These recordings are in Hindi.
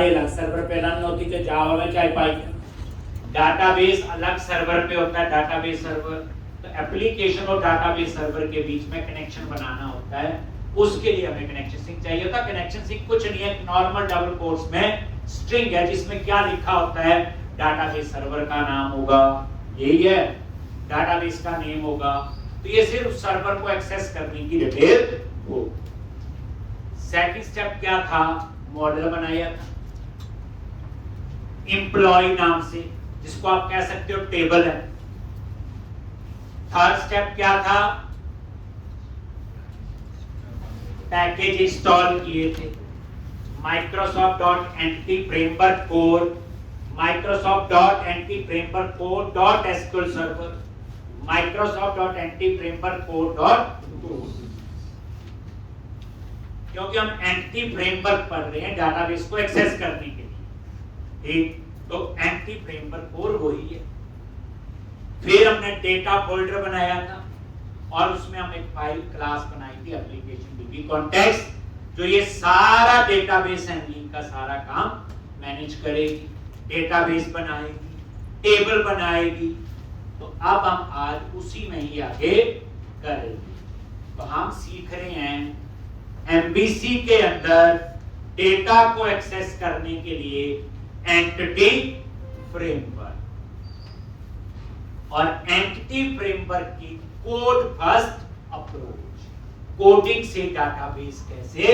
अलग सर्वर पे रन होती है जावा में चाहे पाइथन। डाटाबेस अलग सर्वर पे होता है, डाटाबेस सर्वर। तो एप्लीकेशन और डाटाबेस सर्वर के बीच में कनेक्शन बनाना होता है, उसके लिए हमें कनेक्शन सिंक चाहिए होता है। कनेक्शन सिंक कुछ नहीं है, नॉर्मल डबल कोट्स में स्ट्रिंग है जिसमें क्या लिखा होता है, डाटाबेस सर्वर का नाम होगा, यही है, डाटाबेस का नेम होगा। तो ये सिर्फ सर्वर को एक्सेस करने की डिटेल हो। सेकंड स्टेप क्या था, मॉडल बनाया था एम्प्लॉय नाम से, जिसको आप कह सकते हो टेबल है। थर्ड स्टेप क्या था, पैकेज इंस्टॉल किए थे, Microsoft.Entity Framework Core, Microsoft.Entity Framework Core .SQL Server, Microsoft.Entity Framework Core. क्योंकि हम एंटिटी फ्रेमवर्क पढ़ रहे हैं डाटाबेस को एक्सेस करने के लिए, ठीक, तो एंटिटी फ्रेमवर्क कोर वही है। फिर हमने डेटा फोल्डर बनाया था और उसमें हम एक फाइल क्लास बनाई थी एप्लीकेशन डीबी कॉन्टेक्स्ट, जो ये सारा डेटाबेस हैंडलिंग का सारा काम मैनेज करेगी, डेटाबेस बनाएगी, टेबल बनाएगी। तो अब हम आज उसी में ही आगे करेंगे। तो हम सीख रहे हैं एमबीसी के अंदर डेटा को एक्सेस करने के लिए एंटिटी फ्रेमवर्क, और एंटिटी फ्रेमवर्क की कोड फर्स्ट अप्रोच, कोडिंग से डाटाबेस कैसे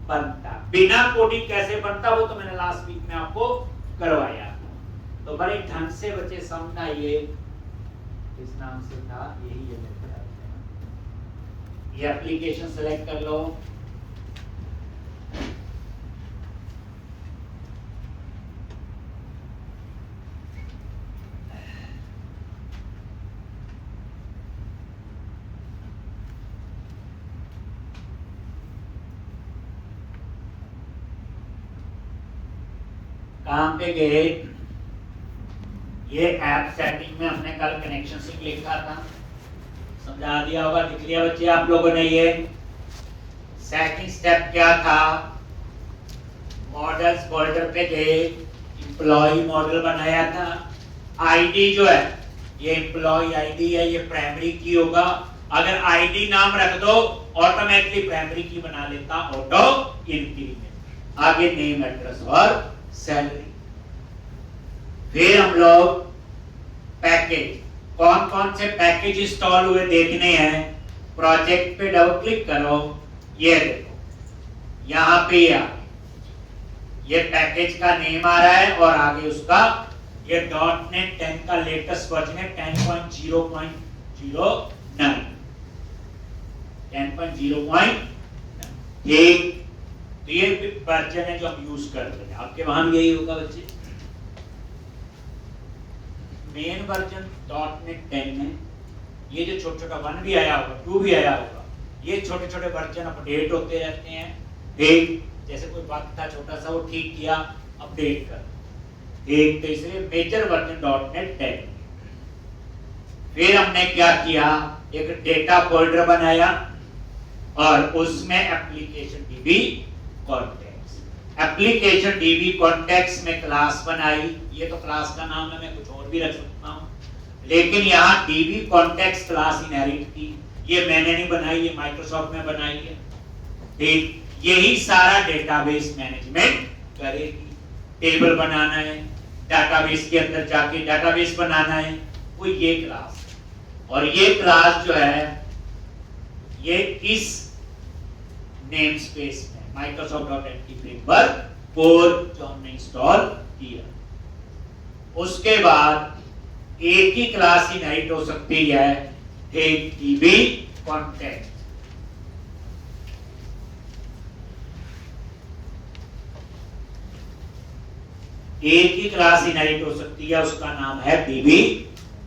बनता, बिना कोडिंग कैसे बनता, वो तो मैंने लास्ट वीक में आपको करवाया। तो बड़े ढंग से बच्चे समझना, ये इस नाम से था, यही है। ये एप्लीकेशन सेलेक्ट कर लो, काम पे गए। ये ऐप सेटिंग में हमने कल कनेक्शन सिंक लिखा था, समझा दिया होगा, लिख लिया बच्चे आप लोगों ने। ये सेकंड स्टेप क्या था, मॉडल्स फोल्डर पे गए, एम्प्लॉय मॉडल बनाया था। आईडी जो है ये एम्प्लॉय आईडी है, ये प्राइमरी की होगा। अगर आईडी नाम रख दो ऑटोमेटिकली प्राइमरी की बना लेता, ऑटो इंक्रीमेंट। आगे नेम एड्रेस और सैलरी। फिर हम लोग पैकेज, कौन कौन से पैकेज इंस्टॉल हुए देखने हैं। प्रोजेक्ट पे डबल क्लिक करो, ये देखो यहाँ पे ये पैकेज का नेम आ रहा है और आगे उसका ये .NET 10 का लेटेस्ट वर्जन है 10.0.09 10.0.9। ये वर्जन है जो हम यूज कर रहे हैं, आपके वहां भी यही होगा बच्चे। मेन वर्जन .NET 10 है। ये जो छोटा-छोटा 1 भी आया होगा, 2 भी आया होगा, ये छोटे-छोटे वर्जन अपडेट होते रहते हैं। ठीक, जैसे कोई बात था छोटा सा, वो ठीक किया, अपडेट कर, ठीक, तो इसलिए मेजर वर्जन .NET 10। फिर हमने क्या किया, एक डेटा फोल्डर बनाया और उसमें application DB context, application DB context में क्लास बनाई। ये तो क्लास का नाम है, मैं कुछ और भी रख सकता हूँ, लेकिन यहाँ डीबी कॉन्टेक्स्ट क्लास इनहेरिट की, ये मैंने नहीं बनाई, ये माइक्रोसॉफ्ट में बनाई है। ठीक, यही सारा डेटाबेस मैनेजमेंट करेगी। टेबल बनाना है, डाटाबेस के अंदर जाके डाटाबेस बनाना है, वो ये क्लास। और ये क्लास जो है ये इस नेम स्पेस में Microsoft.Entity Framework Core जो हमने इंस्टॉल किया। उसके बाद एक ही क्लास इनहेरिट हो सकती है, एक DB कॉन्टेक्स्ट। एक ही क्लास इनहेरिट हो सकती है, उसका नाम है DB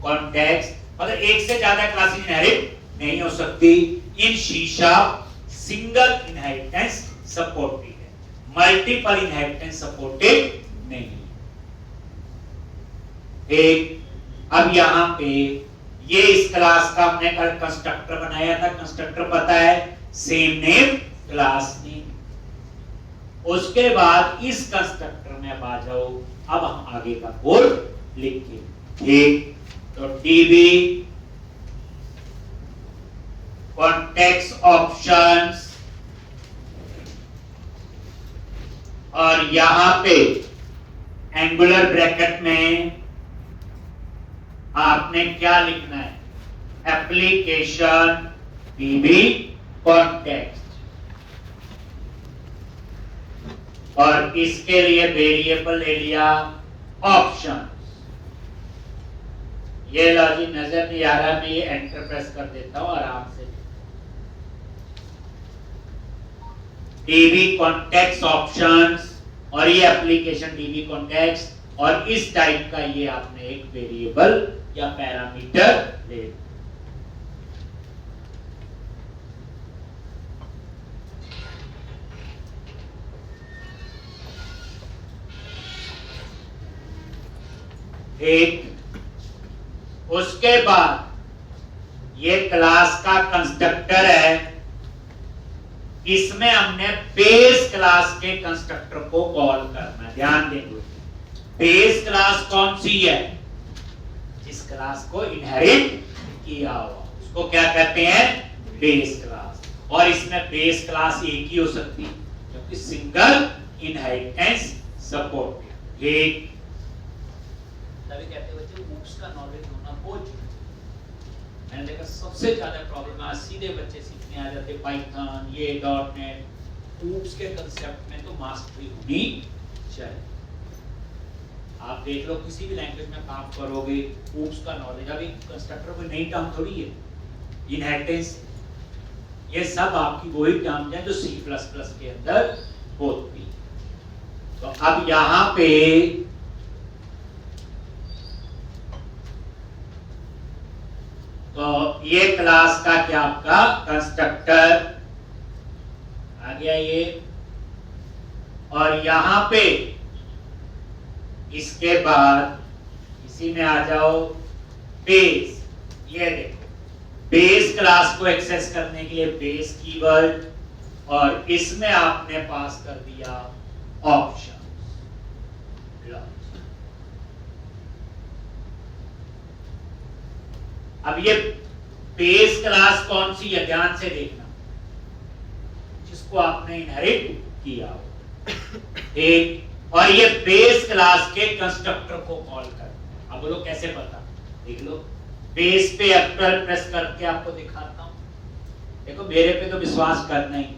कॉन्टेक्स्ट। मतलब एक से ज्यादा क्लास इनहेरिट नहीं हो सकती। इन शीशा सिंगल इनहेरिटेंस सपोर्टेड है, मल्टीपल इनहेरिटेंस सपोर्टेड नहीं। एक, अब यहाँ पे ये इस क्लास का हमने कल कंस्ट्रक्टर बनाया था। कंस्ट्रक्टर पता है, सेम नेम क्लास नेम। उसके बाद इस कंस्ट्रक्टर में अब आ जाओ, अब हम आगे का कोड लिखेंगे। ठीक, तो डीबी कॉन्टेक्स्ट ऑप्शंस, और यहां पे एंगुलर ब्रैकेट में आपने क्या लिखना है, एप्लीकेशन डीबी कॉन्टेक्स्ट, और इसके लिए वेरिएबल ले लिया ऑप्शन। ये लॉजिक नजर नहीं आ रहा, मैं ये एंटर प्रेस कर देता हूं आराम से। डीबी कॉन्टेक्स्ट ऑप्शंस और ये एप्लीकेशन डीबी कॉन्टेक्स्ट, और इस टाइप का ये आपने एक वेरिएबल या पैरामीटर ले। एक, उसके बाद ये क्लास का कंस्ट्रक्टर है, इसमें हमने बेस क्लास के कंस्ट्रक्टर को कॉल करना है। ध्यान देंगे, बेस क्लास कौन सी है, जिस क्लास को इनहेरिट किया हुआ उसको क्या कहते हैं, बेस क्लास। और इसमें बेस क्लास एक ही हो सकती है क्योंकि सिंगल इनहेरिटेंस सपोर्ट। एक तभी कहते हैं बच्चे ऊप्स का नॉलेज होना बहुत जरूरी। मैंने देखा सबसे ज्यादा प्रॉब्लम आज सीधे बच्चे सीखने आ जाते पाइथन, ये .NET, ऊप्स के कांसेप्ट में तो मास्टरी होनी चाहिए। आप देख लो किसी भी लैंग्वेज में काम करोगे, ऊप्स का नॉलेज, अभी कंस्ट्रक्टर कोई नई टर्म थोड़ी है, इनहेरिटेंस, ये सब आपकी वही टर्म है जो C++ के अंदर होती। तो अब यहां पे तो ये क्लास का क्या आपका कंस्ट्रक्टर आ गया ये, और यहां पे इसके बाद इसी में आ जाओ बेस। ये देखो बेस क्लास को एक्सेस करने के लिए बेस कीवर्ड, और इसमें आपने पास कर दिया ऑप्शन। अब ये बेस क्लास कौन सी है, ध्यान से देखना, जिसको आपने इनहेरिट किया हो। एक, और ये बेस क्लास के कंस्ट्रक्टर को कॉल कर। अब बोलो कैसे पता, देख लो, बेस पे F12 प्रेस करके आपको दिखाता हूं। देखो मेरे पे तो विश्वास करना ही,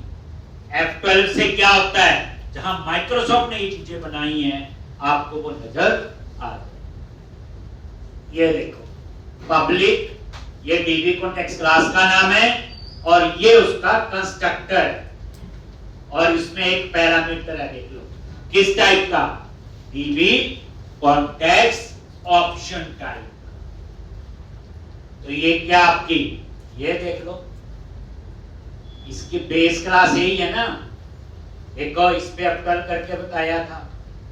F12 से क्या होता है, जहां माइक्रोसॉफ्ट ने ये चीजें बनाई हैं आपको वो नजर आ जाए। ये देखो पब्लिक, ये डीबी कॉन्टेक्स्ट क्लास का नाम है, और ये उसका कंस्ट्रक्टर है, और इसमें एक पैरामीटर है, देख लो किस टाइप का, डीबी कॉन्टेक्स्ट ऑप्शन टाइप। तो ये क्या आपकी, ये देख लो इसकी बेस क्लास यही है ना। देखो इस पे F12 करके बताया था,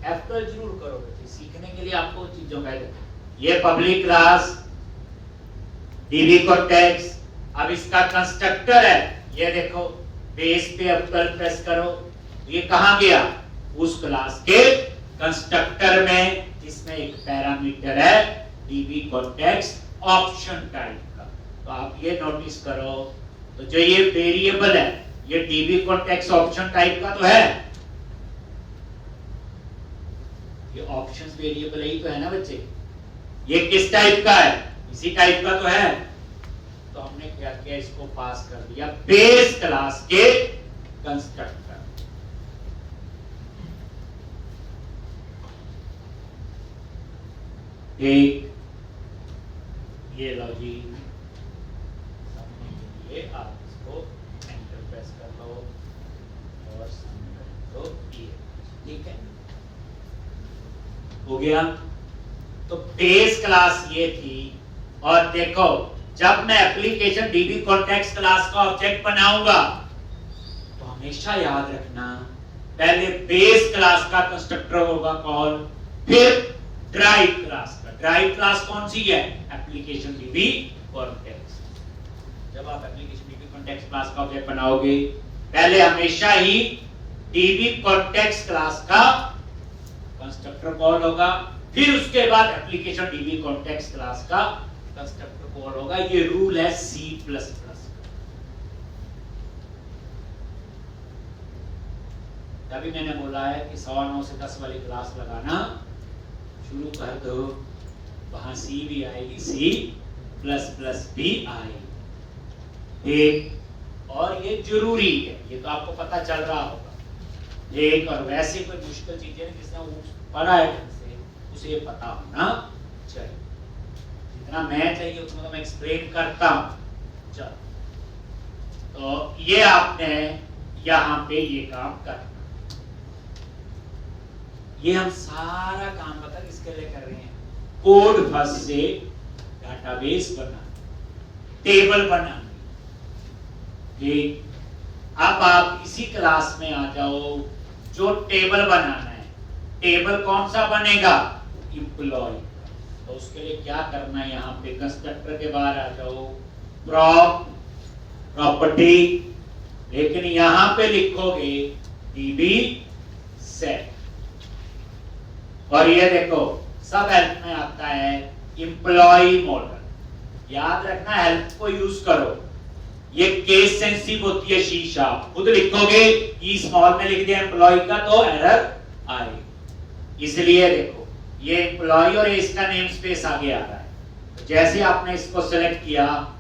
F12 जरूर करोगे, सीखने के लिए आपको चीजों का। ये पब्लिक क्लास डीबी कॉन्टेक्स्ट, अब इसका कंस्ट्रक्टर है, ये देखो बेस पे F12 प्रेस करो, ये कहां गया, उस क्लास के कंस्ट्रक्टर में, जिसमें एक पैरामीटर है डीबी कॉन्टेक्स्ट ऑप्शन टाइप का। तो आप ये नोटिस करो, तो जो ये वेरिएबल है ये डीबी कॉन्टेक्स्ट ऑप्शन टाइप का तो है, ये ऑप्शंस वेरिएबल ही तो है ना बच्चे। ये किस टाइप का है, इसी टाइप का तो है। तो हमने क्या किया, इसको पास कर दिया बेस क्लास के कंस्ट्रक्टर। एक ये लॉजिक समझने के लिए आप इसको एंटर प्रेस कर लो और सबमिट कर दो, ठीक है, हो गया। तो बेस क्लास ये थी, और देखो जब मैं एप्लीकेशन डीबी कॉन्टेक्स्ट क्लास का ऑब्जेक्ट बनाऊंगा तो हमेशा याद रखना पहले बेस क्लास का कंस्ट्रक्टर होगा कॉल, फिर ड्राइव क्लास का। ड्राइव क्लास कौन सी है, एप्लीकेशन डीबी कॉन्टेक्स्ट। जब आप एप्लीकेशन डीबी कॉन्टेक्स्ट क्लास का ऑब्जेक्ट बनाओगे पहले हमेशा ही डीबी कॉन्टेक्स्ट क्लास का कंस्ट्रक्टर कॉल होगा, फिर उसके बाद एप्लीकेशन डीबी कॉन्टेक्स्ट क्लास का कंस्ट्रक्टर कॉल होगा। ये रूल है C++। तभी मैंने बोला है कि 9:15 से 10 वाली क्लास लगाना शुरू कर दो, वहां C भी आएगी, C++ भी आएगी। एक और ये जरूरी है, ये तो आपको पता चल रहा होगा। एक और वैसे कोई मुश्किल चीजें नहीं, जिसने पढ़ा है ढंग से उसे पता होना चाहिए। जितना मैं चाहिए उतना तो मैं एक्सप्लेन करता हूं। चलो, तो ये आपने यहाँ पे ये काम करना। ये हम सारा काम बता किसके लिए कर रहे हैं? कोड फर्स्ट से डाटाबेस बनाना, टेबल बनाना। ठीक, अब आप इसी क्लास में आ जाओ जो टेबल बनाना है। टेबल कौन सा बनेगा? एम्प्लॉय। तो उसके लिए क्या करना है? यहाँ पे कंस्ट्रक्टर के बाहर आ जाओ, प्रॉपर्टी, लेकिन यहाँ पे लिखोगे db set। और ये देखो सब हेल्प में आता है एम्प्लॉय मॉडल। याद रखना, हेल्प को यूज करो। ये केस सेंसिटिव होती है, शीशा खुद लिखोगे ई स्मॉल में लिख दिया एम्प्लॉय का तो एरर आएगी। इसलिए देखो ये एम्प्लॉय और इसका नेम स्पेस आगे आ रहा है, तो जैसे आपने इसको सेलेक्ट किया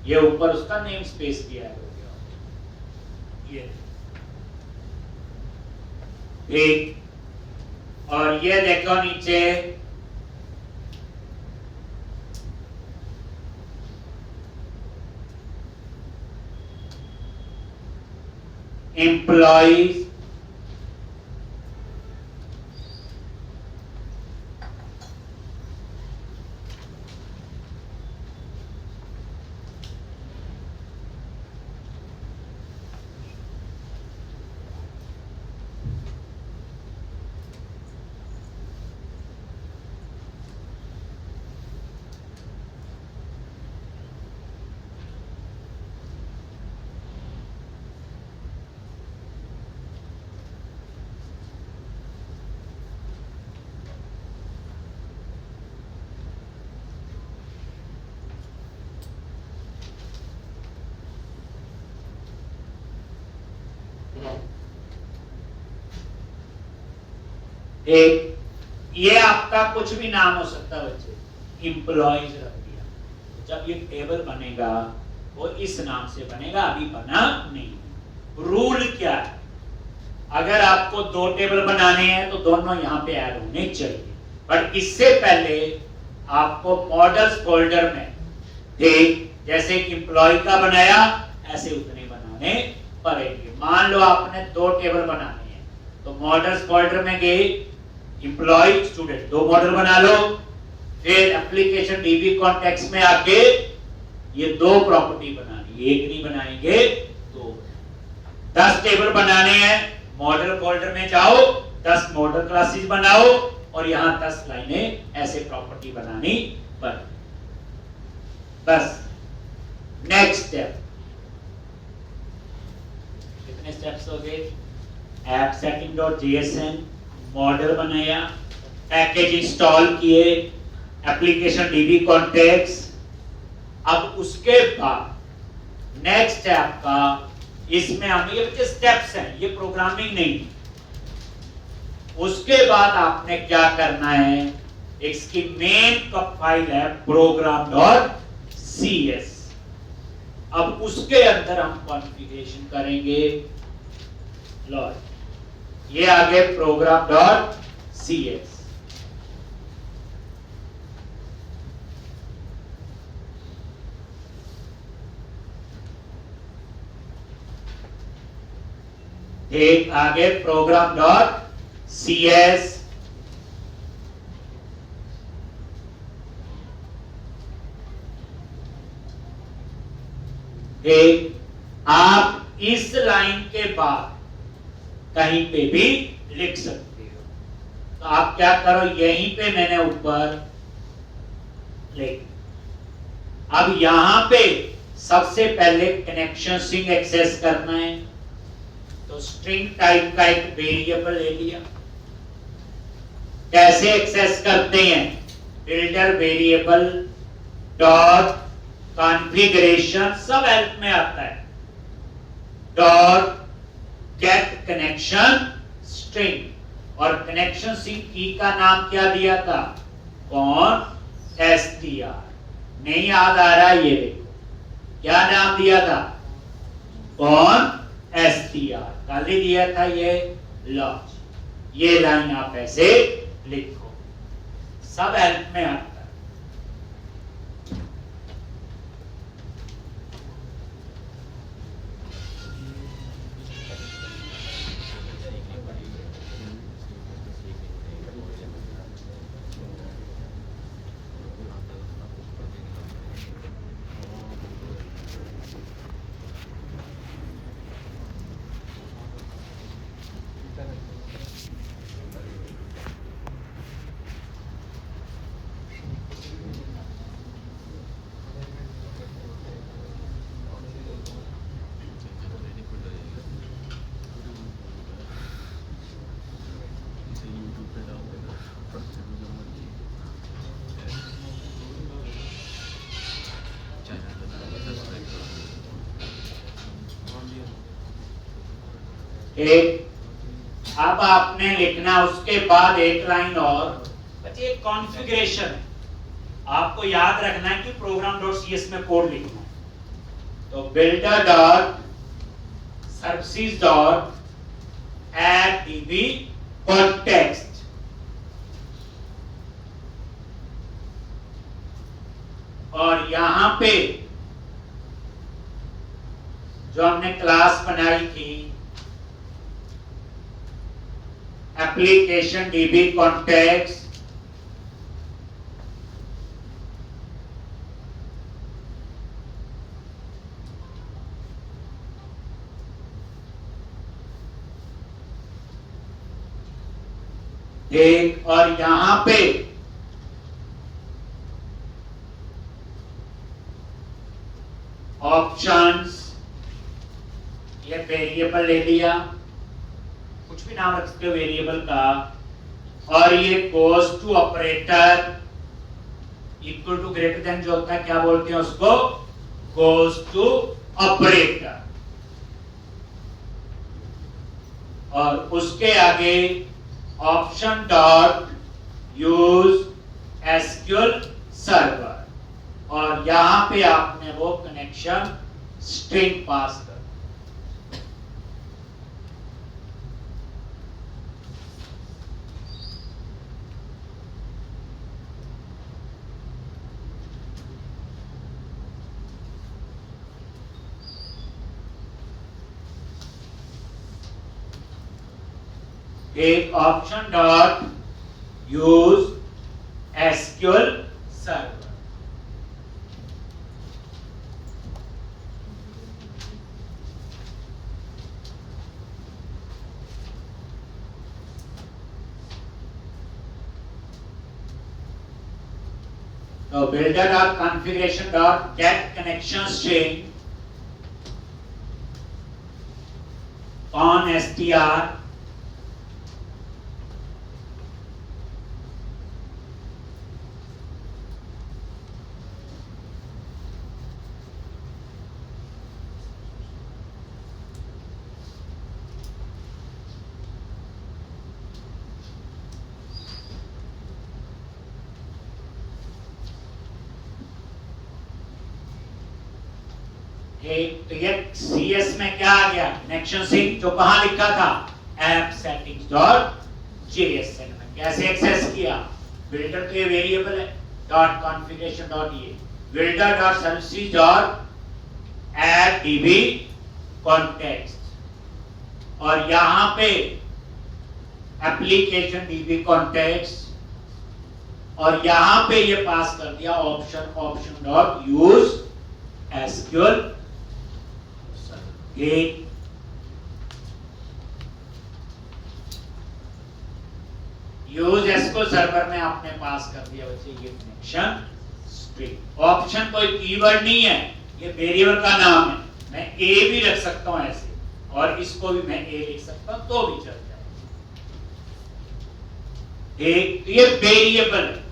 ये ऊपर उसका नेम स्पेस भी ऐड हो गया। ये ठीक, और ये देखो नीचे एम्प्लॉइज, एक ये आपका कुछ भी नाम हो सकता है बच्चे, एम्प्लॉइज रख दिया। जब ये टेबल बनेगा वो इस नाम से बनेगा, अभी बना नहीं। रूल क्या है? अगर आपको दो टेबल बनाने हैं तो दोनों यहाँ पे ऐड होने चाहिए, बट इससे पहले आपको मॉडल्स फोल्डर में जैसे एम्प्लॉय का बनाया ऐसे उतने बनाने पड़ेंगे। मान लो आपने दो टेबल बनाने हैं तो मॉडल्स फोल्डर में गए, एम्प्लॉय स्टूडेंट, दो मॉडल बना लो। फिर एप्लीकेशन डीबी कॉन्टेक्स्ट में आके ये दो प्रॉपर्टी बनानी, एक नहीं बनाएंगे दो। 10 टेबल बनाने हैं, मॉडल फोल्डर में जाओ, 10 मॉडल क्लासेस बनाओ और यहां 10 लाइनें ऐसे प्रॉपर्टी बनानी पर। बस नेक्स्ट स्टेप, कितने स्टेप्स हो गए? ऐप सेटिंग.jsn, मॉडल बनाया, पैकेज इंस्टॉल किए, एप्लीकेशन डीबी कॉन्टेक्स्ट। अब उसके बाद नेक्स्ट स्टेप का, इसमें हम ये स्टेप्स हैं, ये प्रोग्रामिंग नहीं। उसके बाद आपने क्या करना है? इसकी मेन फाइल है program.cs। अब उसके अंदर हम कॉन्फ़िगरेशन करेंगे। लो ये आगे program.cs। एक आगे program.cs, आप इस लाइन के बाद कहीं पे भी लिख सकते हो। तो आप क्या करो, यहीं पे मैंने ऊपर लिख। अब यहां पे सबसे पहले कनेक्शन स्ट्रिंग एक्सेस करना है, तो स्ट्रिंग टाइप का एक वेरिएबल ले लिया। कैसे एक्सेस करते हैं? बिल्डर वेरिएबल डॉट कॉन्फ़िगरेशन सब हेल्प में आता है, डॉट गेट कनेक्शन स्ट्रिंग, और कनेक्शन स्ट्रिंग की का नाम क्या दिया था? कौन? str। नहीं याद आ रहा? ये देखो क्या नाम दिया था? कौन? str। कल ही दिया था ये लॉज। ये लाइन आप ऐसे लिखो, सब हेल्प में आता है। अब आपने लिखना उसके बाद एक लाइन और बच्चे, एक कॉन्फ़िगरेशन है, आपको याद रखना है कि program.cs में कोड लिखना है। तो builder dot services dot add db context, और यहां पे जो हमने क्लास बनाई थी एप्लीकेशन डीबी कॉन्टेक्स्ट, एक, और यहां पे ऑप्शंस, ये वेरिएबल ले लिया, कुछ भी नाम रख सकते हो वेरिएबल का, और ये goes to operator, equal to greater than जो होता है क्या बोलते हैं उसको? गोज टू ऑपरेटर, और उसके आगे option dot use SQL server, और यहां पे आपने वो कनेक्शन स्ट्रिंग पास कर। एक option dot use SQL server, तो builder dot configuration dot get connection string on str, तो ये CS में क्या आ गया? कनेक्शन स्ट्रिंग, जो कहां लिखा था? ऐप सेटिंग्स डॉट JSN में। कैसे एक्सेस किया? बिल्डर तो ये वेरिएबल है, डॉट कॉन्फ़िगरेशन डॉट ये, builder dot services dot add dB context, और यहां पे एप्लीकेशन डीबी कॉन्टेक्स्ट, और यहां पे ये पास कर दिया option dot use SQL use SQL server में आपने पास कर दिया बच्चे ये कनेक्शन स्ट्रिंग। ऑप्शन कोई कीवर्ड नहीं है, ये वेरिएबल का नाम है। मैं ए भी रख सकता हूं ऐसे, और इसको भी मैं ए लिख सकता हूं तो भी चल जाए। ठीक, तो ये वेरिएबल है।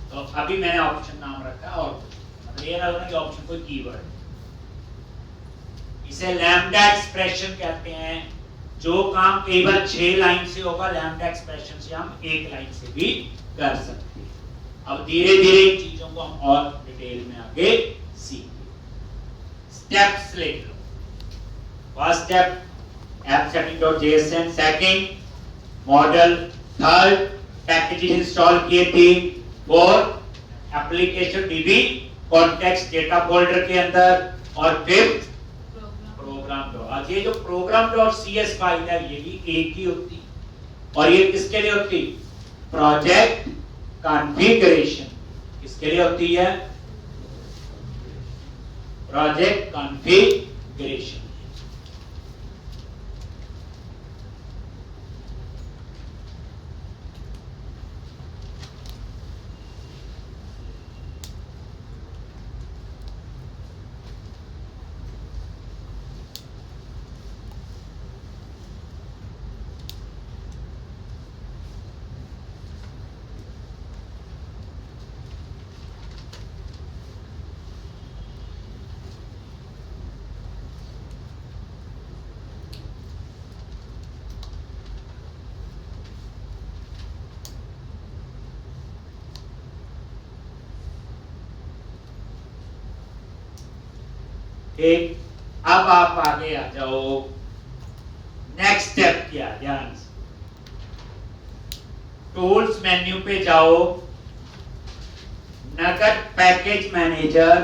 तो अभी मैंने ऑप्शन नाम रखा और मतलब ये ना कि ऑप्शन कोई कीवर्ड है। इसे लैम्डा एक्सप्रेशन कहते हैं। जो काम कई बार 6 लाइन से होगा, लैम्डा एक्सप्रेशन से हम 1 लाइन से भी कर सकते हैं। अब धीरे धीरे इन चीजों को हम और डिटेल में आगे सीखेंगे। स्टेप्स लिख लो। First step appsetting.jsn, second model, third packages install किए थे, fourth application DB context data folder के अंदर, और फिफ्थ प्रोग्राम डॉट। आज ये जो प्रोग्राम डॉट सीएस फाइल है ये भी एक ही होती, और ये किसके लिए होती? Project configuration. किसके लिए होती है? Project configuration. ठीक, अब आप आगे आ जाओ। नेक्स्ट स्टेप क्या? ध्यान से टूल्स मेन्यू पे जाओ, नगद पैकेज मैनेजर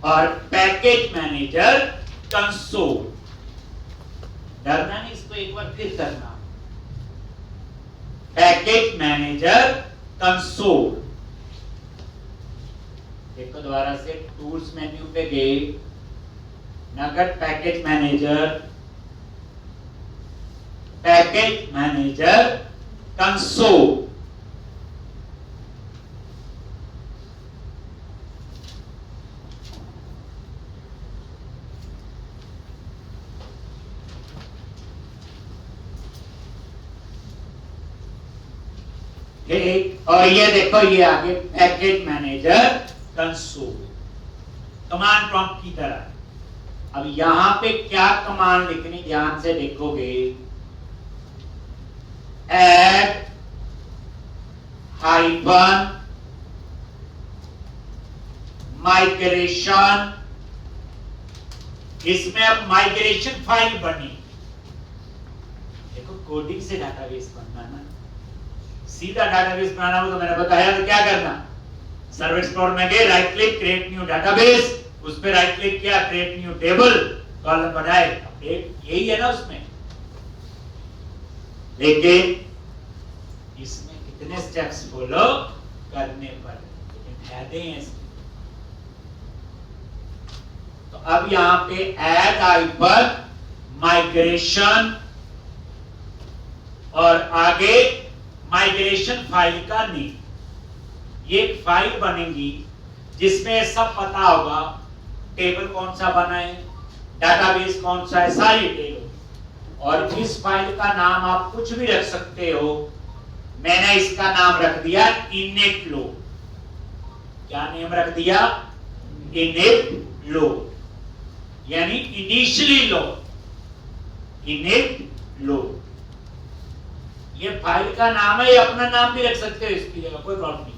और पैकेज मैनेजर कंसोल। डरना नहीं, इसको एक बार फिर करना। Package manager console. देखो दोबारा से, टूल्स मेन्यू पे गए, नगद package manager, package manager console. ठीक, और ये देखो ये आगे package manager console command prompt की तरह। अब यहां पे क्या कमांड लिखनी, ध्यान से देखोगे। Add hyphen migration. इसमें अब माइग्रेशन फाइल बनी। देखो कोडिंग से डाटाबेस बनना ना, सीधा डाटाबेस बनाना हो तो मैंने बताया तो क्या करना, सर्वर एक्सप्लोरर में गए, right click, create new database, उस पे राइट क्लिक किया, क्रिएट न्यू टेबल, कॉलम बनाए, अपडेट, यही है ना उसमें। लेकिन इसमें कितने स्टेप्स फॉलो करने पड़े, लेकिन फायदे हैं इसमें। तो अब यहां पे ऐड हाइफन माइग्रेशन और आगे माइग्रेशन फाइल का नेम। ये एक फाइल बनेगी जिसमें सब पता होगा, टेबल कौन सा बना है, डाटाबेस कौन सा है, सारी डिटेल। और इस फाइल का नाम आप कुछ भी रख सकते हो। मैंने इसका नाम रख दिया इनिट लोड। क्या नेम रख दिया? इनिट लोड, यानी इनिशियली लोड, इनिट लोड। ये फाइल का नाम है, ये अपना नाम भी रख सकते हो इसकी जगह, कोई प्रॉब्लम नहीं।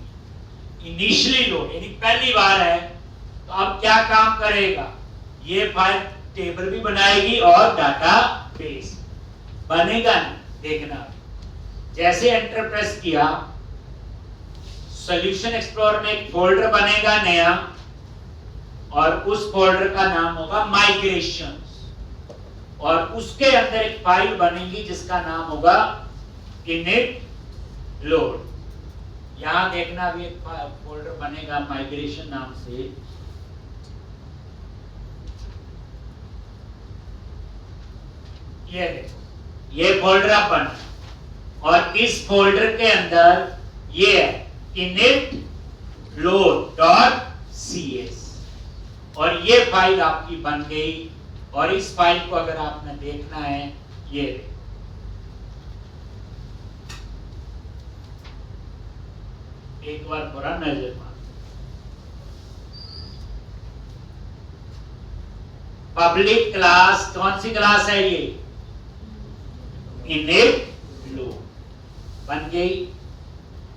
इनिशियली लोड यानी पहली बार है, तो अब क्या काम करेगा, ये फाइल टेबल भी बनाएगी और डाटाबेस बनेगा। देखना, जैसे एंटर प्रेस किया, सॉल्यूशन एक्सप्लोरर में एक फोल्डर बनेगा नया, और उस फोल्डर का नाम होगा माइग्रेशन, और उसके अंदर एक फाइल बनेगी जिसका नाम होगा इनिट लोड। यहां देखना, भी एक फोल्डर बनेगा माइग्रेशन नाम से। ये देखो, ये फोल्डर अब बना, और इस फोल्डर के अंदर ये है init load.cs, और ये फाइल आपकी बन गई। और इस फाइल को अगर आपने देखना है, ये एक बार पूरा नजर मार। पब्लिक क्लास कौन सी क्लास है ये? इनिट लो बन गई।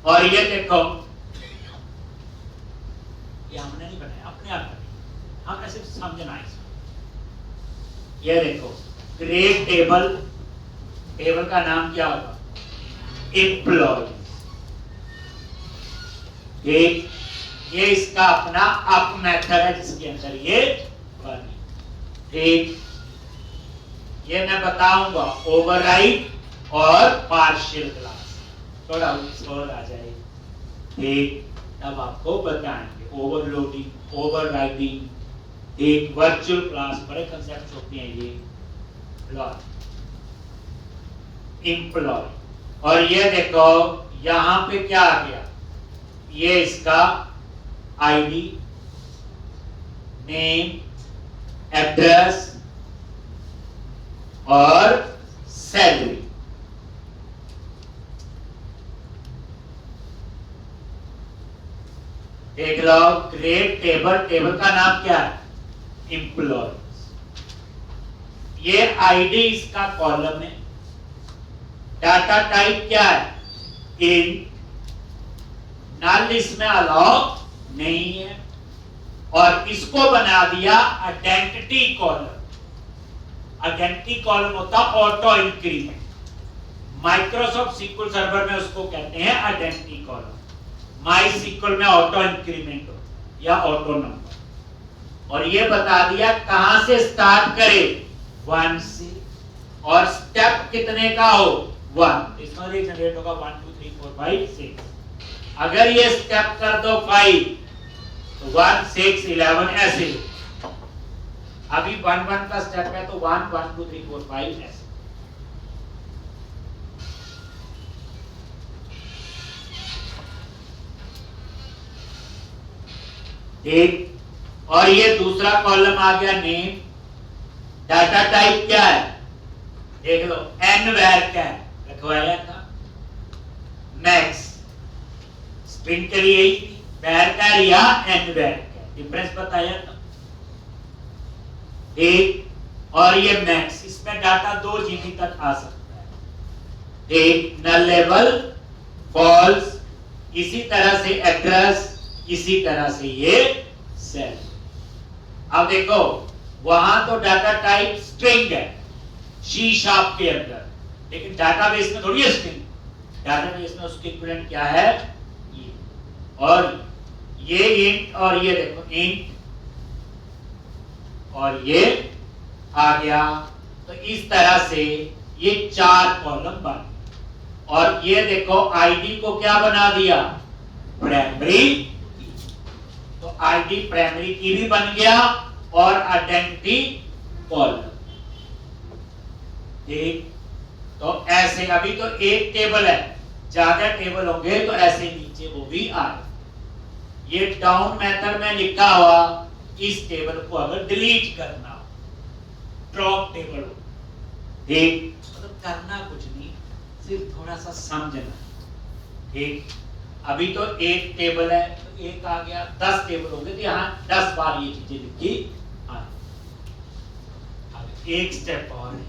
और ये देखो, ये हमने नहीं बनाया, अपने आप बनी, हमने सिर्फ समझना है। ये देखो क्रिएट टेबल, टेबल का नाम क्या होगा? एम्प्लॉय। ठीक, ये इसका अपना अप मेथड है जिसके अंदर ये बनी। ठीक, ये मैं बताऊंगा ओवरराइड और पार्शियल क्लास, थोड़ा और आ जाए। ठीक, तब आपको बताएंगे ओवरलोडिंग, ओवरराइडिंग, एक वर्चुअल क्लास, बड़े कंसेप्ट होते हैं ये। एम्प्लॉय, और ये देखो यहां पे क्या आ गया? ये इसका आईडी, नेम, एड्रेस और सैलरी। देख लो, क्रिएट टेबल, टेबल का नाम क्या है? एम्प्लॉय। ये आईडी इसका कॉलम है, डाटा टाइप क्या है? इन, नल इसमें अलाउ नहीं है, और इसको बना दिया आइडेंटिटी कॉलम। आइडेंटिटी कॉलम होता auto increment, Microsoft SQL server में उसको कहते हैं आइडेंटिटी कॉलम, माई सीक्वल में ऑटो इंक्रीमेंट या ऑटो नंबर। और ये बता दिया कहां से स्टार्ट करे? 1 से, और स्टेप कितने का हो? 1। इसमें जनरेट होगा 1 2 3 4 5 6। अगर ये स्टेप कर दो 5 तो 1 6 11 ऐसे। अभी 1 1 का स्टेप है तो 1 1 2 3 4 5 ऐसे। ठीक, और ये दूसरा कॉलम आ गया नेम, डाटा टाइप क्या है? देख लो एन वैर क्या है रखवाया था, मैक्स स्ट्रिंग के लिए वैर का या एन वैर का डिफरेंस बताया था। ठीक, और ये मैक्स, इसमें डाटा 2 जीबी तक आ सकता है। ठीक, नल लेवल फॉल्स, इसी तरह से एड्रेस, इसी तरह से ये सेल। अब देखो वहां तो डाटा टाइप स्ट्रिंग है सी शार्प के अंदर, लेकिन डाटाबेस में थोड़ी है स्ट्रिंग। डाटाबेस में उसके इक्विवेलेंट क्या है? ये, और ये इंट, और ये देखो इंट, और ये आ गया। तो इस तरह से ये 4 कॉलम बन, और ये देखो आईडी को क्या बना दिया? प्राइमरी। तो आईडी प्राइमरी की भी बन गया और आइडेंटिटी कॉलम। ठीक, तो ऐसे अभी तो एक टेबल है, ज्यादा टेबल होंगे तो ऐसे नीचे वो भी आए। ये डाउन मेथड में लिखा हुआ, इस टेबल को अगर डिलीट करना, ड्रॉप टेबल हो। ठीक, मतलब करना कुछ नहीं, सिर्फ थोड़ा सा समझना। ठीक, अभी तो एक टेबल है तो एक आ गया, 10 टेबल होंगे तो यहाँ 10 बार ये चीजें लिखी। अब एक स्टेप और है,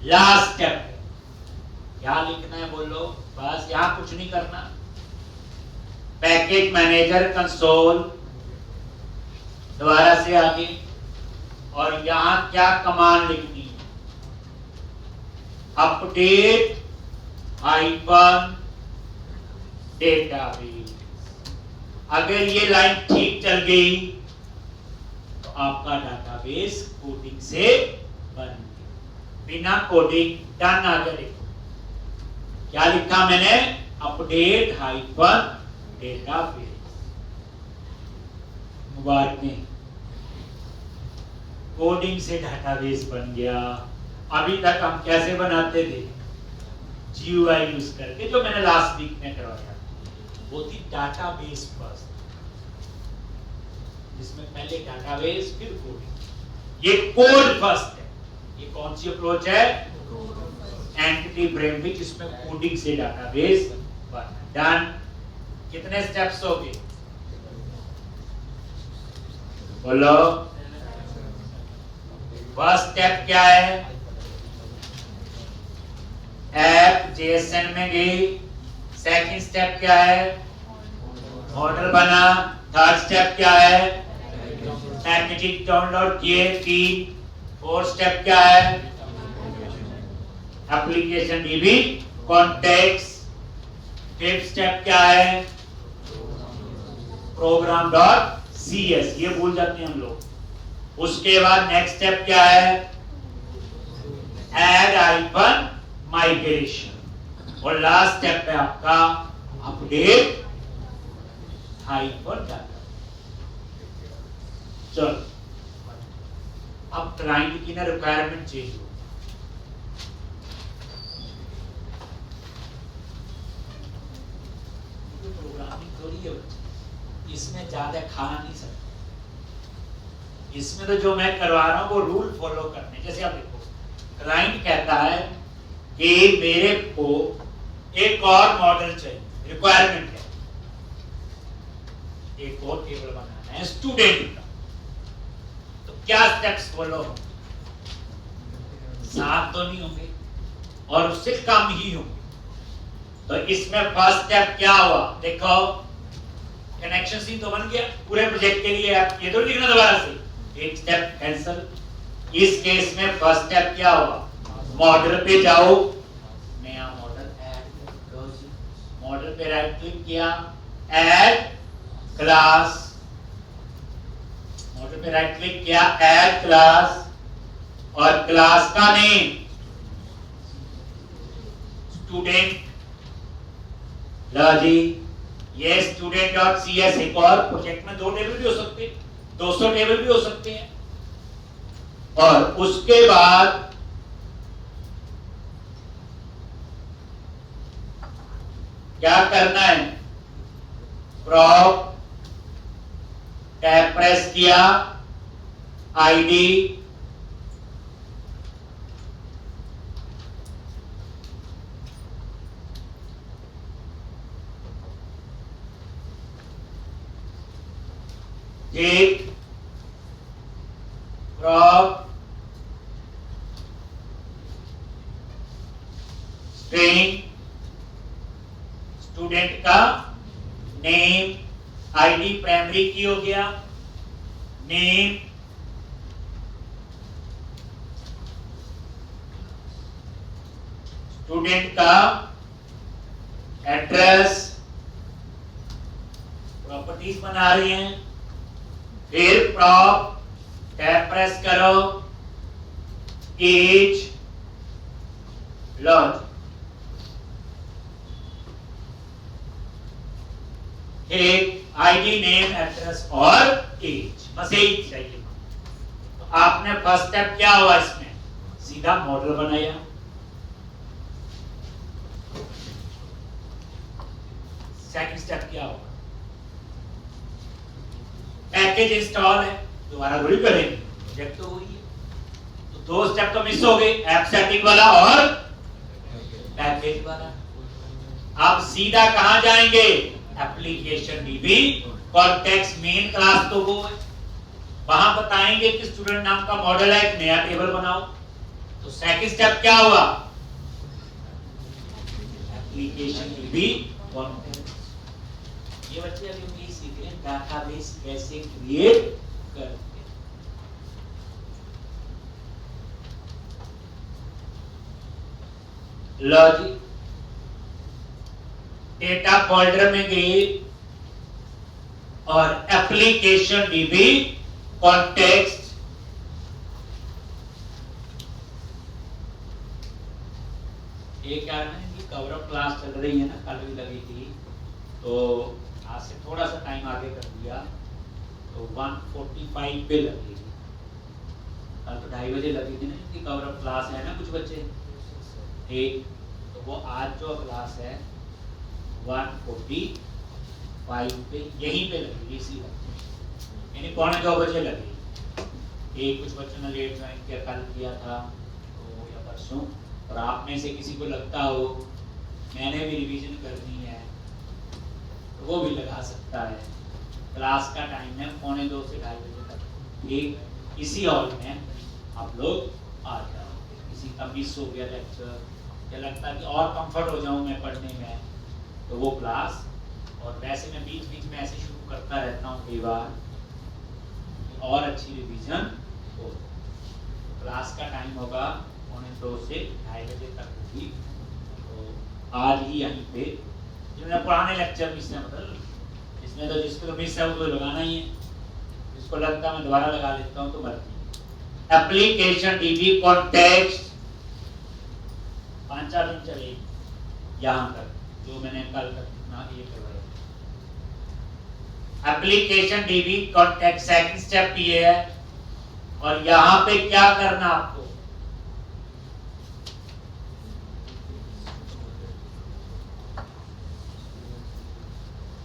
लास्ट स्टेप है। क्या लिखना है बोलो? बस यहाँ कुछ नहीं करना, पैकेज मैनेजर कंसोल दोबारा से आगे, और यहाँ क्या कमांड लिखनी है? Update hyphen database. अगर ये लाइन ठीक चल गई तो आपका डेटाबेस कोडिंग से बन गया। बिना कोडिंग डन आ गया। देखो क्या लिखा मैंने? Update hyphen database. मुबारकें, कोडिंग से डेटाबेस बन गया। अभी तक हम कैसे बनाते थे? GUI यूज करके, जो मैंने लास्ट वीक में करवाया, वो थी डाटाबेस फर्स्ट, जिसमें पहले डाटाबेस फिर कोडिंग। ये कोड फर्स्ट है। ये कौन सी अप्रोच है? एंटिटी फ्रेमवर्क, जिसमें कोडिंग से डाटाबेस बना। डन। कितने स्टेप्स हो गए? बोलो। फर्स्ट स्टेप क्या है? ऐप जेएसएन में गई। सेकंड स्टेप क्या है? मॉडल बना। थर्ड स्टेप क्या है? पैकेजिंग डाउनलोड किए। फोर्थ स्टेप क्या है? Application DB context. Fifth step क्या है? Program dot CS. ये भूल जाते हैं हम लोग। उसके बाद नेक्स्ट स्टेप क्या है? Add icon migration. और लास्ट स्टेप है आपका अपडेट हाइपर डाटा। चलो, अब क्लाइंट की ना रिक्वायरमेंट चेंज हो। प्रोग्रामिंग थोड़ी है, इसमें ज्यादा खा नहीं सकते। इसमें तो जो मैं करवा रहा हूं वो रूल फॉलो करने। जैसे आप देखो, क्लाइंट कहता है कि मेरे को एक और मॉडल चाहिए, रिक्वायरमेंट है, एक और टेबल बनाना है स्टूडेंट का। तो क्या स्टेप्स फॉलो? 7 तो नहीं होंगे और उससे कम ही होंगे। तो इसमें फर्स्ट स्टेप क्या हुआ? देखो, कनेक्शन सीन तो बन गया पूरे प्रोजेक्ट के लिए। आप ये तो लिखना दोबारा से, एक स्टेप कैंसिल। इस केस में फर्स्ट स्टेप क्या हुआ? मॉडल पे जाओ, नया मॉडल ऐड करो। मॉडल पे राइट क्लिक किया, ऐड क्लास। मॉडल पे राइट क्लिक किया, ऐड क्लास, और क्लास का नेम स्टूडेंट। लो जी, ये स्टूडेंट डॉट सीएस। एक और प्रोजेक्ट में 2 टेबल भी हो सकते हैं, 200 टेबल भी हो सकते हैं। और उसके बाद क्या करना है? प्रॉप टैब प्रेस किया, आईडी, एक प्रॉप स्ट्रिंग स्टूडेंट का नेम, आईडी प्राइमरी की हो गया, नेम, स्टूडेंट का एड्रेस, प्रॉपर्टीज बना रही हैं। फिर प्रॉप टैब प्रेस करो, एज, लॉज, एक आईडी, नेम, एड्रेस और एज, बस यही चाहिए। तो आपने फर्स्ट स्टेप क्या हुआ? इसमें सीधा मॉडल बनाया। सेकंड स्टेप क्या होगा? पैकेज इंस्टॉल है, दोबारा थोड़ी करेंगे, प्रोजेक्ट तो वही है। तो 2 स्टेप तो मिस हो गए, ऐप सेटिंग वाला और पैकेज वाला। आप सीधा कहां जाएंगे? Application DB context main class तो वो है, वहां बताएंगे कि स्टूडेंट नाम का मॉडल है, एक नया टेबल बनाओ। तो सेकंड स्टेप क्या हुआ? Application DB context. ये बच्चे अभी सीख रहे हैं डेटाबेस कैसे क्रिएट करते हैं। लो जी, डेटा फोल्डर में गए और एप्लीकेशन डीबी कॉन्टेक्स्ट, ये क्या है कि कवर अप क्लास चल रही है ना, कल भी लगी थी, तो आज से थोड़ा सा टाइम आगे कर दिया, तो 1:45 पे लगेगी। कल तो 2:30 बजे लगी थी ना, कि कवर अप क्लास है ना कुछ बच्चे, ठीक। तो वो आज जो क्लास है 1:45 पे यहीं पे लगेगी, इसी वक्त, यानी 9:45 बजे लगेगी। एक कुछ बच्चों ने लेट ज्वाइन किया, कल किया था तो या परसों, और आप में से किसी को लगता हो मैंने भी रिवीजन करनी है, तो वो भी लगा सकता है। क्लास का टाइम है 2:45 से 2:30 बजे तक। ठीक इसी हॉल में आप लोग आ जाओ। किसी का मिस हो गया लेक्चर या लगता है कि और कंफर्ट हो जाऊं मैं पढ़ने में, तो वो क्लास, और वैसे मैं बीच बीच में ऐसे शुरू करता रहता हूँ कई बार और अच्छी रिवीजन हो। क्लास का टाइम होगा 2:45 से 2:30 बजे तक होगी। तो आज ही यहीं पे जो मैंने पुराने लेक्चर मिस है, मतलब इसमें तो जिसको मिस है वो तो लगाना ही है, जिसको लगता है मैं दोबारा लगा लेता हूँ तो मर्जी। एप्लीकेशन डीबी कॉन्टेक्स्ट 5-4 दिन चलेगी यहाँ तक, जो मैंने कल तक ना ये करवाया। Application DB context second step ये है, और यहाँ पे क्या करना आपको,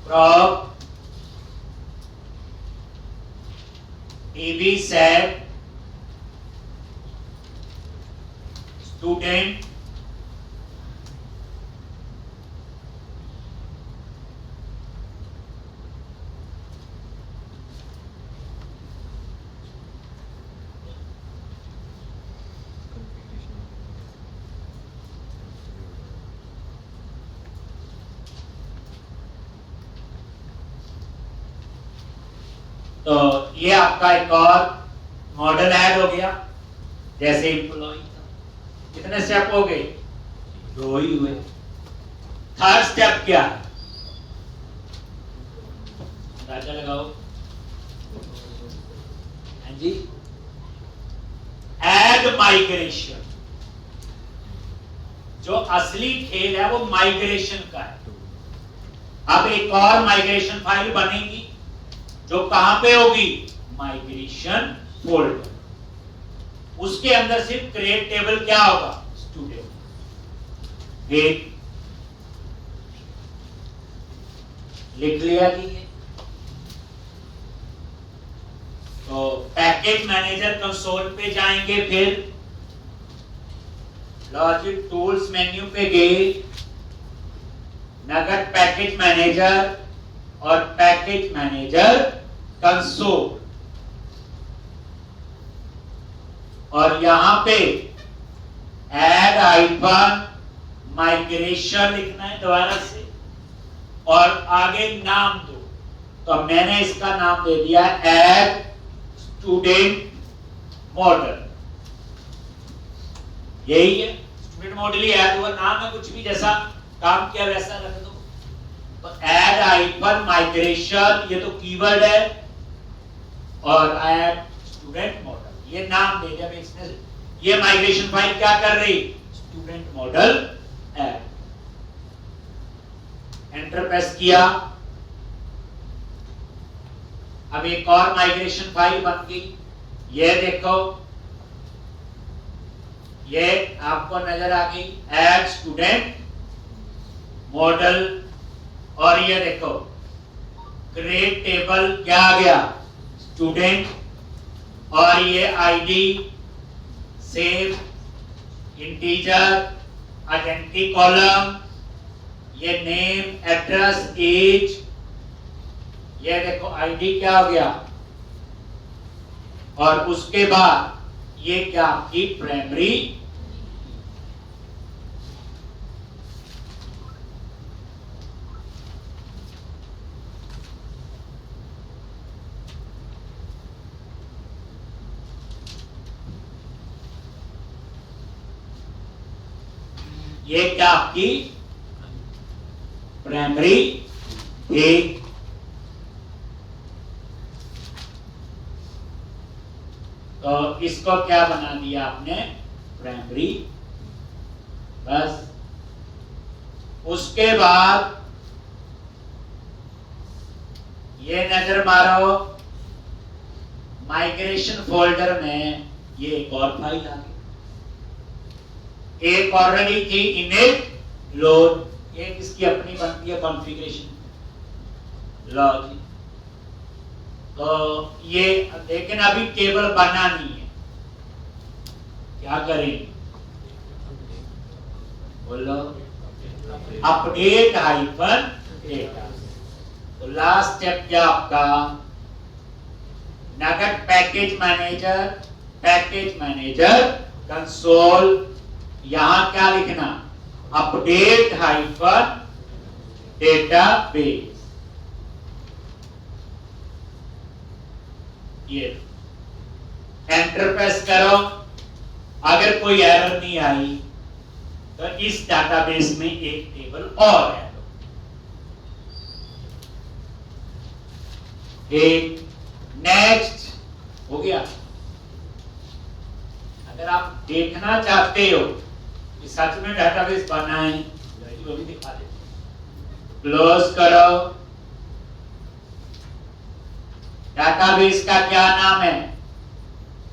प्रॉप DB set student तो ये आपका एक और मॉडल ऐड हो गया। जैसे एम्प्लॉय कितने स्टेप हो गए, 2 ही हुए। थर्ड स्टेप क्या है, अंदाजा लगाओ। हाँ जी, ऐड माइग्रेशन। जो असली खेल है वो माइग्रेशन का है। अब एक और माइग्रेशन फाइल बनेगी जो कहां पे होगी, माइग्रेशन फोल्डर। उसके अंदर सिर्फ क्रिएट टेबल क्या होगा, स्टूडेंट। एक लिख लिया कि ये तो पैकेज मैनेजर कंसोल पे जाएंगे, फिर लॉजिक टूल्स मेन्यू पे गए, नगद पैकेज मैनेजर और पैकेज मैनेजर कंसोल, और यहां पे ऐड आइकन माइग्रेशन लिखना है दोबारा से, और आगे नाम दो। तो मैंने इसका नाम दे दिया ऐड स्टूडेंट मॉडल। यही है, स्टूडेंट मॉडल ही ऐड हुआ, नाम है कुछ भी जैसा काम किया वैसा रख दो। तो ऐड आइकन माइग्रेशन ये तो कीवर्ड है, और ऐड स्टूडेंट मॉडल ये नाम दे दिया। इसने ये माइग्रेशन फाइल क्या कर रही, student model add. Enter press किया, अब एक और माइग्रेशन फाइल बन गई। ये देखो, ये आपको नजर आ गई ऐड स्टूडेंट मॉडल, और ये देखो क्रिएट टेबल क्या आ गया, स्टूडेंट, और ये ID, save, integer, identity column, ये नेम, एड्रेस, एज, ये देखो आईडी क्या हो गया, और उसके बाद ये क्या आपकी प्राइमरी, ये क्या आपकी प्राइमरी थी। तो इसको क्या बना दिया आपने, प्राइमरी। बस उसके बाद ये नजर मारो, माइग्रेशन फोल्डर में ये एक और फाइल आ गई। एक ऑलरेडी थी इनिट लोड, एक इसकी अपनी बनती है कॉन्फ़िगरेशन लॉजिक। तो ये लेकिन अभी टेबल बना नहीं है, क्या करें, बोलो, अपडेट हाइफन डेटा। तो लास्ट स्टेप क्या आपका, नगद पैकेज मैनेजर कंसोल, यहां क्या लिखना, अपडेट हाइफन डेटाबेस, ये एंटर प्रेस करो। अगर कोई एरर नहीं आई तो इस डेटाबेस में एक टेबल और है, एक नेक्स्ट हो गया। अगर आप देखना चाहते हो कि सच में डेटाबेस बना है, वो भी दिखा दे, क्लोज करो। डेटाबेस का क्या नाम है,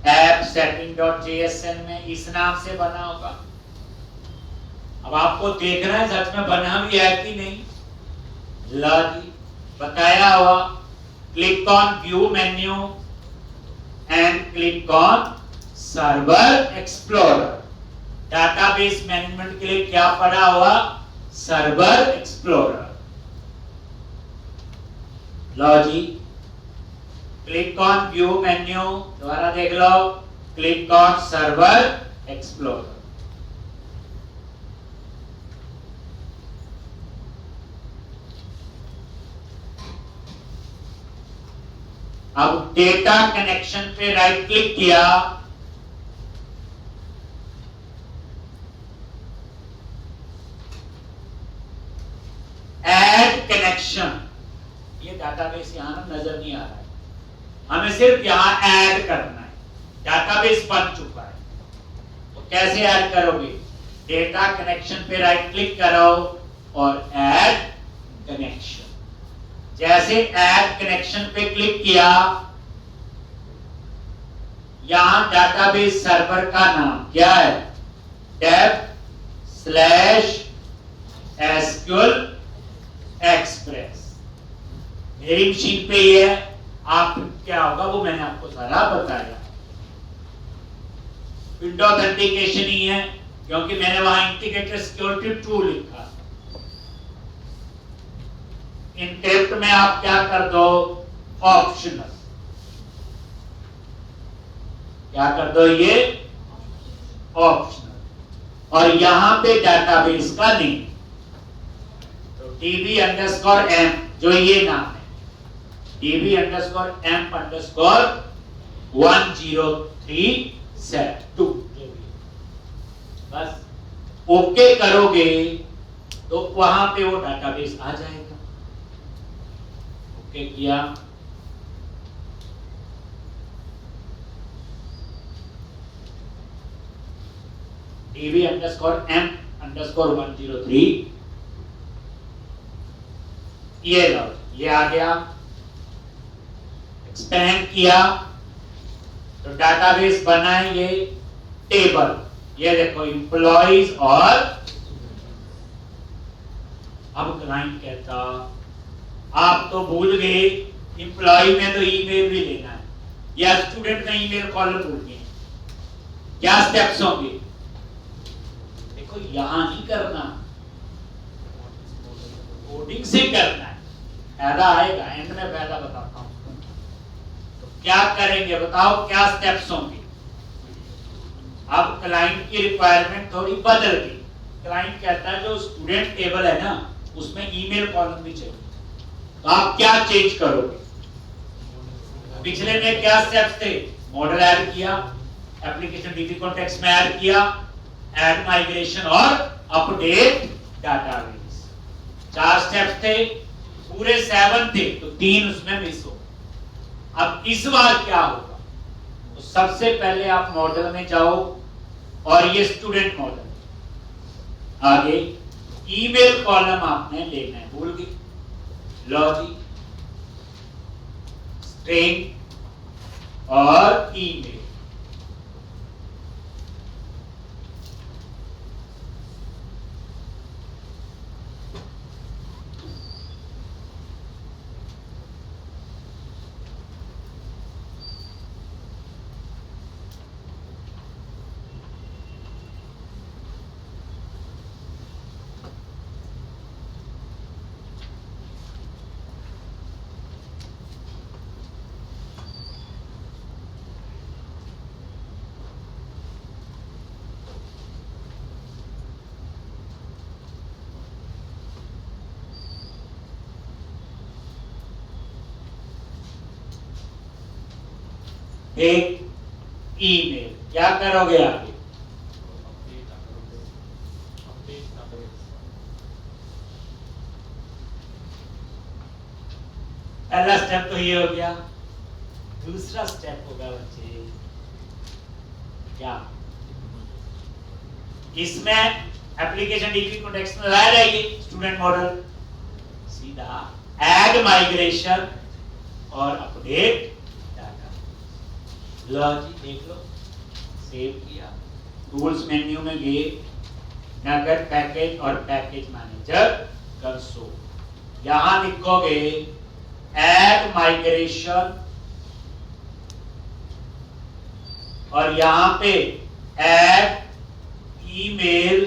ऐप setting.jsn में इस नाम से बना होगा। अब आपको देखना है सच में बना भी है कि नहीं, ला जी बताया हुआ, click on view menu and click on server explorer. Database management के लिए क्या पड़ा हुआ, सर्वर एक्सप्लोरर। लो जी, क्लिक ऑन व्यू मेन्यू, दोबारा देख लो, क्लिक ऑन सर्वर एक्सप्लोरर। अब डेटा कनेक्शन पे राइट क्लिक किया, ऐड कनेक्शन, ये डेटाबेस यहां नजर नहीं आ रहा है, हमें सिर्फ यहां ऐड करना है, डेटाबेस बन चुका है। तो कैसे ऐड करोगे, डेटा कनेक्शन पे राइट क्लिक करो और ऐड कनेक्शन। जैसे ऐड कनेक्शन पे क्लिक किया, यहां डेटाबेस सर्वर का नाम क्या है, dev/SQL एक्सप्रेस। मेरी मशीन पे ये है, आप क्या होगा वो मैंने आपको सारा बताया। विंडो ऑथेंटिकेशन ही है, क्योंकि मैंने वहां इंटीग्रेटेड सिक्योरिटी 2 लिखा। इनक्रिप्ट में आप क्या कर दो, ऑप्शनल, क्या कर दो, ये ऑप्शनल। और यहां पे डेटाबेस का नेम, तो db_m, जो ये नाम है, db_m_10372, बस ओके करोगे तो वहां पे वो डेटाबेस आ जाएगा। ओके किया, db_m_103, ये लो, ये आ गया। एक्सपेंड किया तो डेटाबेस बना है, ये टेबल, ये देखो एम्प्लॉइज। और अब क्लाइंट कहता आप तो भूल गए, एम्प्लॉय में तो ईमेल भी लेना है, या स्टूडेंट में ईमेल कॉलम भूल गए, क्या स्टेप्स होंगे, देखो यहां नहीं करना, कोडिंग से करना है, फायदा आएगा, एंड में फायदा बताता हूं। तो क्या करेंगे बताओ, क्या स्टेप्स होंगे। अब क्लाइंट की रिक्वायरमेंट थोड़ी बदल गई, क्लाइंट कहता है जो स्टूडेंट टेबल है ना, उसमें ईमेल कॉलम भी चाहिए, तो आप क्या चेंज करोगे। पिछले में क्या स्टेप्स थे, मॉडल ऐड किया, एप्लीकेशन डीबी कॉन्टेक्स्ट में ऐड किया, ऐड माइग्रेशन और अपडेट डेटाबेस, 4 स्टेप्स थे, पूरे 7 थे, तो 3 उसमें मिस हो। अब इस बार क्या होगा, तो सबसे पहले आप मॉडल में जाओ और ये स्टूडेंट मॉडल, आगे ईमेल कॉलम आपने लेना है, भूल गए, लॉजिक, स्ट्रिंग और ईमेल। एक ईमेल, क्या करोगे आगे? पहला स्टेप तो ये हो गया। दूसरा स्टेप होगा बच्चे क्या? इसमें एप्लीकेशन डिग्री कॉन्टेक्स्ट में लाया जाएगी स्टूडेंट मॉडल, सीधा ऐड माइग्रेशन और अपडेट डाटा। लो जी देख लो, सेव किया, टूल्स मेन्यू में गए, नगेट पैकेज और पैकेज मैनेजर कंसोल, यहां लिखोगे ऐड माइग्रेशन और यहां पे ऐड ईमेल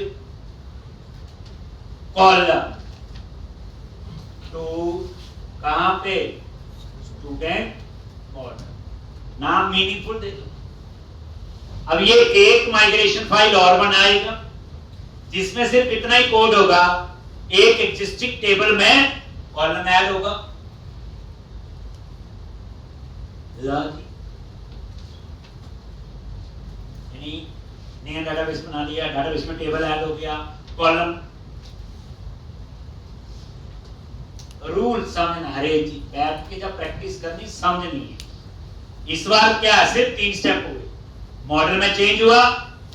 कॉलम टू, कहां पे? स्टूडेंट मॉडल, नाम मीनिंगफुल दे दो। अब ये एक माइग्रेशन फाइल और बनाएगा जिसमें सिर्फ इतना ही कोड होगा, एक एग्जिस्टिंग टेबल में कॉलम ऐड होगा। यानी नया डाटाबेस बना लिया, डाटाबेस में टेबल ऐड हो गया, कॉलम, रूल समझना, हर एक चीज बैठ के जब प्रैक्टिस करनी समझनी है। इस बार क्या सिर्फ 3 स्टेप हुए, मॉडल में चेंज हुआ,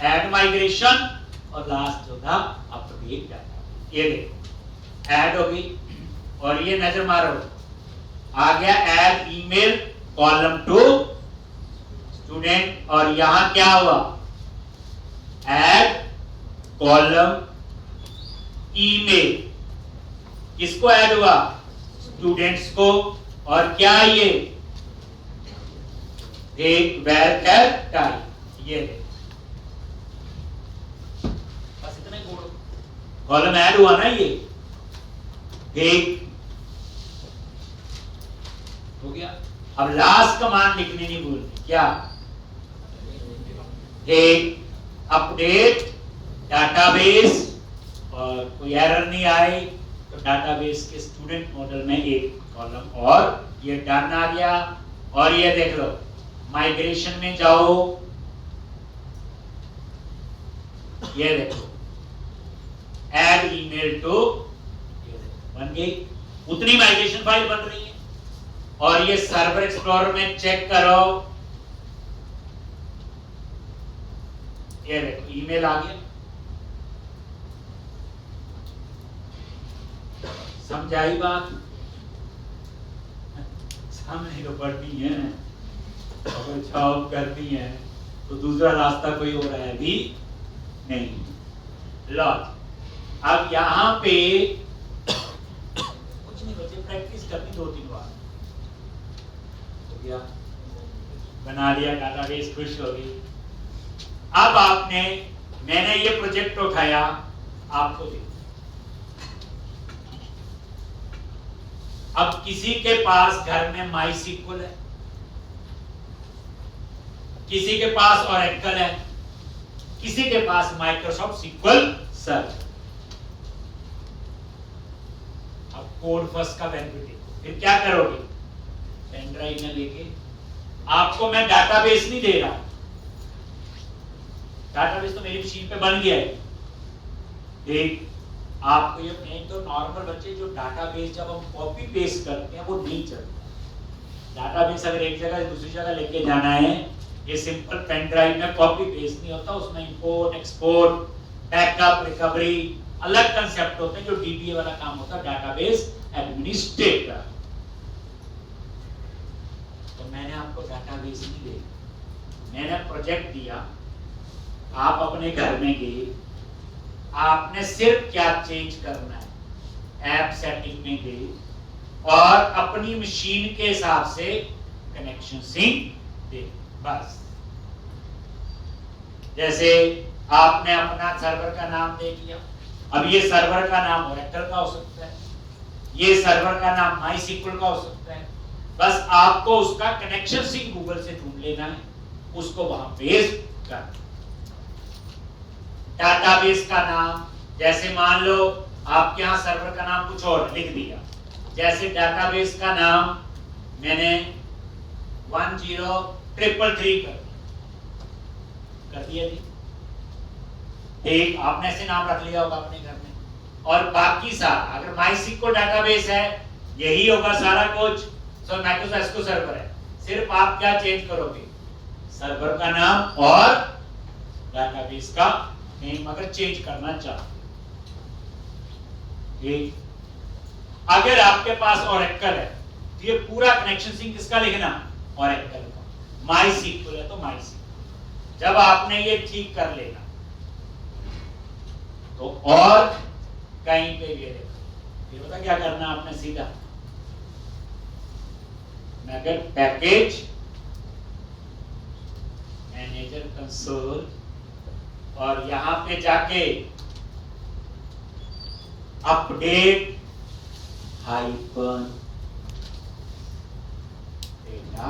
ऐड माइग्रेशन और लास्ट होगा अपडेट डाटा। ये देखो ऐड हो गई और ये नजर मारो आ गया add email column to student, और यहां क्या हुआ? ऐड कॉलम ईमेल, किसको ऐड हुआ? स्टूडेंट्स को। और क्या ये एक वेयर टाइप, ये बस इतने कोड, कॉलम ऐड हुआ ना, ये एक हो गया। अब लास्ट कमांड लिखने नहीं भूलनी, क्या? एक अपडेट डाटाबेस, और कोई एरर नहीं आए तो डाटाबेस के स्टूडेंट मॉडल में एक कॉलम, और ये डन आ गया। और ये देख लो माइग्रेशन में जाओ, ये देखो ऐड ईमेल टू, बन गई, उतनी माइग्रेशन फाइल बन रही है। और ये सर्वर एक्सप्लोरर में चेक करो, ये देखो ईमेल आ गया। समझाई बात? सामने तो पढ़ती है, अगर जॉब करती है तो दूसरा रास्ता कोई और है भी नहीं। लो अब यहां पे कुछ नहीं बच्चे, प्रैक्टिस करनी 2-3 बार हो गया, बना लिया डाटाबेस, खुश हो गई। अब आपने, मैंने ये प्रोजेक्ट उठाया, आपको दे, अब किसी के पास घर में माईसीक्वल है, किसी के पास ओरेकल है, किसी के पास माइक्रोसॉफ्ट सीक्वल सर्च। अब कोड फर्स्ट का बेनिफिट देखो, फिर क्या करोगे? पेन ड्राइव में लेके, आपको मैं डाटाबेस नहीं दे रहा, डाटाबेस तो मेरी मशीन पे बन गया है। एक आपको ये नहीं तो नॉर्मल बच्चे जो डाटाबेस जब हम कॉपी पेस्ट करते हैं वो नहीं चलता। डाटाबेस अगर एक जगह से दूसरी जगह लेके जाना है, ये सिंपल पेन ड्राइव में कॉपी पेस्ट नहीं होता, उसमें इंपोर्ट एक्सपोर्ट बैकअप रिकवरी अलग कंसेप्ट होते हैं। जो डीबीए वाला काम होता है डाटाबेस एडमिनिस्ट्रेटर। तो मैंने आपको डाटाबेस नहीं दिया, मैंने प्रोजेक्ट दिया, आप अपने घर में गए, आपने सिर्फ क्या चेंज करना है, ऐप सेटिंग में गए और अपनी मशीन के हिसाब से कनेक्शन सिंक दे, बस। जैसे आपने अपना सर्वर का नाम दे दिया, अब ये सर्वर का नाम ओरेकल का हो सकता है, ये सर्वर का नाम माईसीक्वल का हो सकता है, बस आपको उसका कनेक्शन सिंक गूगल से ढूंढ लेना है, उसको वहां पेस्ट कर। डाटाबेस का नाम, जैसे मान लो आपके यहां सर्वर का नाम कुछ और लिख दिया, जैसे डाटाबेस का नाम मैंने 333 कर दिया जी। एक आपने ऐसे नाम रख लिया होगा अपने घर में, और बाकी सारा अगर MySQL डाटाबेस है यही होगा सारा कुछ। सो माइक्रोसॉफ्ट एसक्यूएल सर्वर है, सिर्फ आप क्या चेंज करोगे, सर्वर का नाम और डाटाबेस का नेम अगर चेंज करना चाहो। ठीक, अगर आपके पास ओरेकल है तो ये पूरा कनेक्शन सिंक किसका लिखना, ओरेकल का। MySQL है तो MySQL। जब आपने ये ठीक कर लेना तो और कहीं पे ये देखो, फिर पता क्या करना आपने, सीधा अगर पैकेज मैनेजर कंसोल और यहां पे जाके अपडेट हाइफन डेटा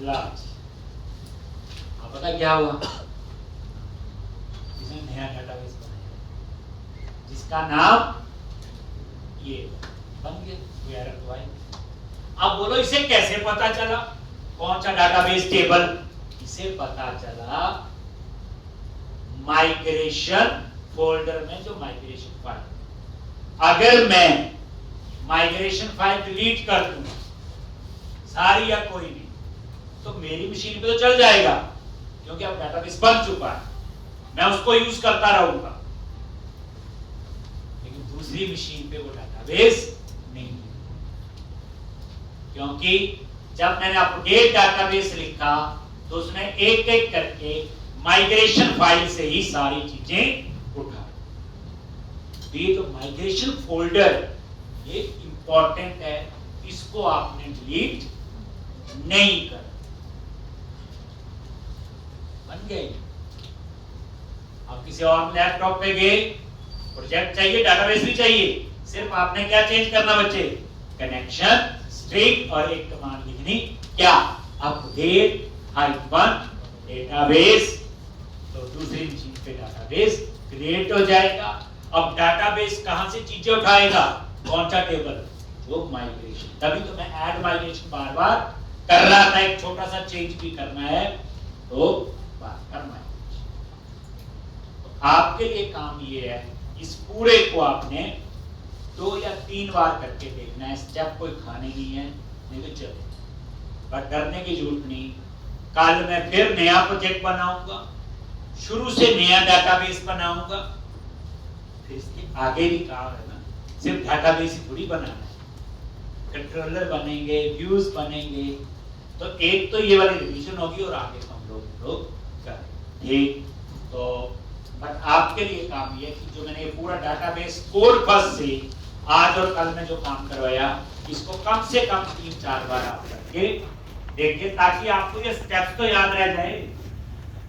लार्ज, अब पता क्या हुआ, इसने नया डाटाबेस बनाया जिसका नाम ये बन गया। अब बोलो इसे कैसे पता चला कौन सा डाटाबेस टेबल, इसे पता चला माइग्रेशन फोल्डर में जो माइग्रेशन फाइल, अगर मैं माइग्रेशन फाइल डिलीट कर दूं सारी या कोई भी, तो मेरी मशीन पे तो चल जाएगा क्योंकि अब डाटाबेस बन चुका है, मैं उसको यूज करता रहूंगा, लेकिन दूसरी मशीन पे वो डाटाबेस नहीं है, क्योंकि जब मैंने अपडेट डाटाबेस लिखा तो उसने एक एक करके माइग्रेशन फाइल से ही सारी चीजें उठा। तो ये तो माइग्रेशन फोल्डर ये इंपॉर्टेंट है, इसको आपने डिलीट नहीं कर, बन गए। आप किसी और लैपटॉप पे गए, प्रोजेक्ट चाहिए, डाटाबेस भी चाहिए, सिर्फ आपने क्या चेंज करना बच्चे, कनेक्शन स्ट्रिंग और एक कमांड लिखनी, क्या, अपडेट हाइफन डेटाबेस, तो दूसरी मशीन पे डाटाबेस क्रिएट हो जाएगा। अब डाटाबेस कहां से चीजें उठाएगा, कौन सा टेबल, वो माइग्रेशन। तभी तो मैं ऐड माइग्रेशन बार बार कर रहा था, एक छोटा सा चेंज भी करना है तो बार कर माइग्रेशन। तो आपके लिए काम ये है, इस पूरे को आपने 2 या 3 बार करके देखना है, स्टेप कोई खाने नहीं है, नहीं तो चले, पर डरने की जरूरत नहीं। कल मैं फिर नया प्रोजेक्ट बनाऊंगा, शुरू से नया डाटाबेस बनाऊंगा, फिर इसके आगे भी काम है ना, सिर्फ डाटाबेस ही थोड़ी बनाना है, कंट्रोलर बनेंगे, व्यूज बनेंगे, तो एक तो ये वाली रिवीजन होगी और आगे हम लोग करेंगे। ठीक, तो बट आपके लिए काम ये कि जो मैंने ये पूरा डाटाबेस कोर फर्स्ट से आज और कल में जो काम करवाया, इसको कम से कम 3-4 बार आप करके देखिए, ताकि आपको ये स्टेप्स तो याद रह जाए।